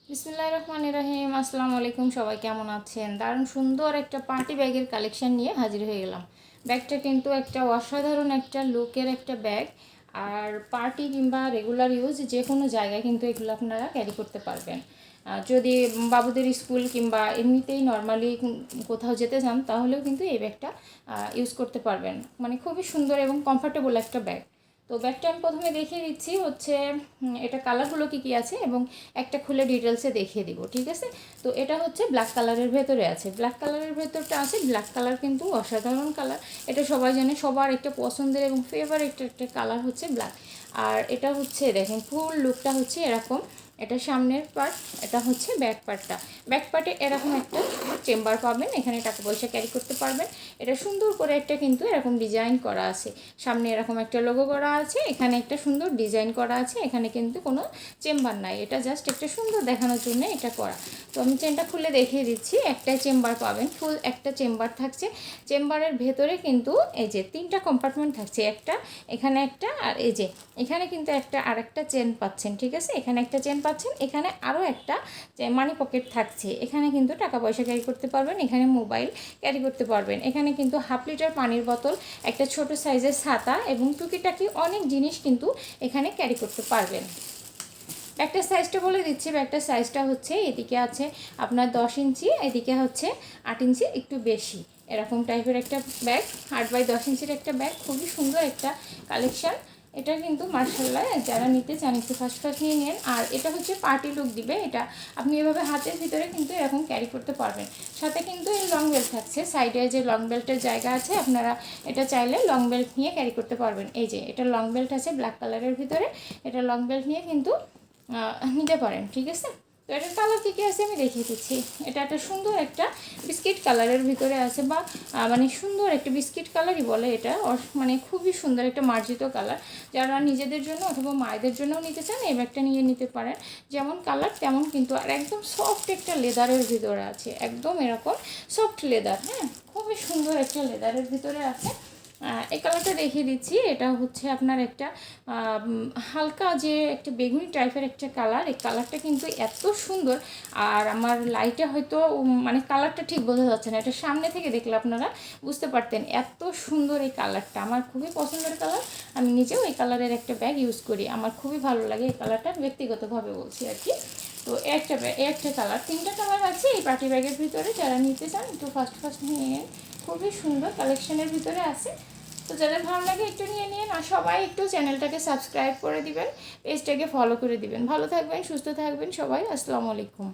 বিসমিল্লাহির রহমানির রহিম। আসসালামু আলাইকুম, সবাই কেমন আছেন? দারুণ সুন্দর একটা পার্টি ব্যাগের কালেকশন নিয়ে হাজির হয়ে গেলাম। ব্যাগটা কিন্তু একটা অসাধারণ একটা লুকের একটা ব্যাগ, আর পার্টি কিংবা রেগুলার ইউজ যে কোনো জায়গায় কিন্তু এগুলো আপনারা ক্যারি করতে পারবেন। যদি বাবুদের স্কুল কিংবা এমনিতেই নর্মালি কোথাও যেতে চান তাহলেও কিন্তু এই ব্যাগটা ইউজ করতে পারবেন। মানে খুবই সুন্দর এবং কমফোর্টেবল একটা ব্যাগ। তো ব্যাগটা আমি প্রথমে দেখিয়ে দিচ্ছি হচ্ছে এটা কালারগুলো কী আছে এবং একটা খুলে ডিটেলসে দেখিয়ে দিব, ঠিক আছে? তো এটা হচ্ছে ব্ল্যাক কালারের ভেতরে আছে। ব্ল্যাক কালারের ভেতরটা আছে। ব্ল্যাক কালার কিন্তু অসাধারণ কালার, এটা সবাই জানে, সবার একটা পছন্দের এবং ফেভারিট একটা কালার হচ্ছে ব্ল্যাক। আর এটা হচ্ছে দেখেন ফুল লুকটা হচ্ছে এরকম। এটা সামনের পার্ট, এটা হচ্ছে ব্যাক পার্টটা। ব্যাক পার্টে এরকম একটা চেম্বার পাবেন, এখানে টাকা পয়সা ক্যারি করতে পারবেন। এটা সুন্দর করে একটা কিন্তু এরকম ডিজাইন করা আছে, সামনে এরকম একটা লোগো করা আছে, এখানে একটা সুন্দর ডিজাইন করা আছে। এখানে কিন্তু কোনো চেম্বার নাই, এটা জাস্ট একটা সুন্দর দেখানোর জন্য এটা করা। তো আমি চেনটা খুলে দেখিয়ে দিচ্ছি। একটাই চেম্বার পাবেন, ফুল একটা চেম্বার থাকছে। চেম্বারের ভেতরে কিন্তু এই যে 3টা কম্পার্টমেন্ট থাকছে, একটা এখানে একটা, আর এই যে এখানে কিন্তু একটা আর একটা চেন পাচ্ছেন, ঠিক আছে? এখানে একটা চেন পাচ্ছেন, এখানে আরও একটা মানি পকেট থাকছে। এখানে কিন্তু টাকা পয়সা ক্যারি করতে পারবেন, এখানে মোবাইল ক্যারি করতে পারবেন। এখানে কিন্তু 1/2 লিটার পানির বোতল, একটা ছোট সাইজের ছাতা এবং টুকিটাকি অনেক জিনিস কিন্তু এখানে ক্যারি করতে পারবেন। ব্যাগটার সাইজটা বলে দিচ্ছি। ব্যাগটার সাইজটা হচ্ছে এদিকে আছে আপনার 10 ইঞ্চি, এদিকে হচ্ছে 8 ইঞ্চি, একটু বেশি এরকম টাইপের একটা ব্যাগ। 8x10 ইঞ্চির একটা ব্যাগ, খুবই সুন্দর একটা কালেকশান। এটা কিন্তু মার্শাল্লাহ, যারা নিতে চান একটু ফার্স্ট নিয়ে নেন। আর এটা হচ্ছে পার্টি লুক দিবে। এটা আপনি এভাবে হাতের ভিতরে কিন্তু এরকম ক্যারি করতে পারবেন। সাথে কিন্তু এই লং বেল্ট থাকছে, সাইডে যে লং বেল্টের জায়গা আছে, আপনারা এটা চাইলে লং বেল্ট নিয়ে ক্যারি করতে পারবেন। এই যে এটা লং বেল্ট আছে ব্ল্যাক কালারের ভিতরে, এটা লং বেল্ট নিয়ে কিন্তু নিতে পারেন, ঠিক আছে? তো এটার কালার কী আছে আমি দেখিয়ে দিচ্ছি। এটা একটা সুন্দর একটা বিস্কিট কালারের ভিতরে আছে, বা মানে সুন্দর একটা বিস্কিট কালারই বলে এটা, মানে খুবই সুন্দর একটা মার্জিত কালার। যারা নিজেদের জন্য অথবা মায়েদের জন্যও নিতে চান এই ব্যাগটা নিয়ে নিতে পারেন। যেমন কালার তেমন কিন্তু, আর একদম সফট একটা লেদারের ভিতরে আছে, একদম এরকম সফট লেদার। হ্যাঁ, খুবই সুন্দর একটা লেদারের ভিতরে আছে। এই কালারটা দেখিয়ে দিচ্ছি। এটা হচ্ছে আপনার একটা হালকা যে একটা বেগুনি টাইপের একটা কালার। এই কালারটা কিন্তু এত সুন্দর, আর আমার লাইটে হয়তো মানে কালারটা ঠিক বোঝা যাচ্ছে না, এটা সামনে থেকে দেখলে আপনারা বুঝতে পারতেন। এত সুন্দর এই কালারটা, আমার খুবই পছন্দের কালার। আমি নিজেও এই কালারের একটা ব্যাগ ইউজ করি, আমার খুবই ভালো লাগে এই কালারটা, ব্যক্তিগতভাবে বলছি আর কি। তো একটা কালার, 3টা কালার আছে এই পার্টি ব্যাগের ভিতরে। যারা নিতে চান একটু ফার্স্ট নিয়ে নেন, খুবই সুন্দর কালেকশনের ভিতরে আছে। তো যাদের ভালো লাগে একটু নিয়ে নিন, আর সবাই একটু চ্যানেলটাকে সাবস্ক্রাইব করে দিবেন, পেজটাকে ফলো করে দিবেন। ভালো থাকবেন, সুস্থ থাকবেন সবাই। আসসালামু আলাইকুম।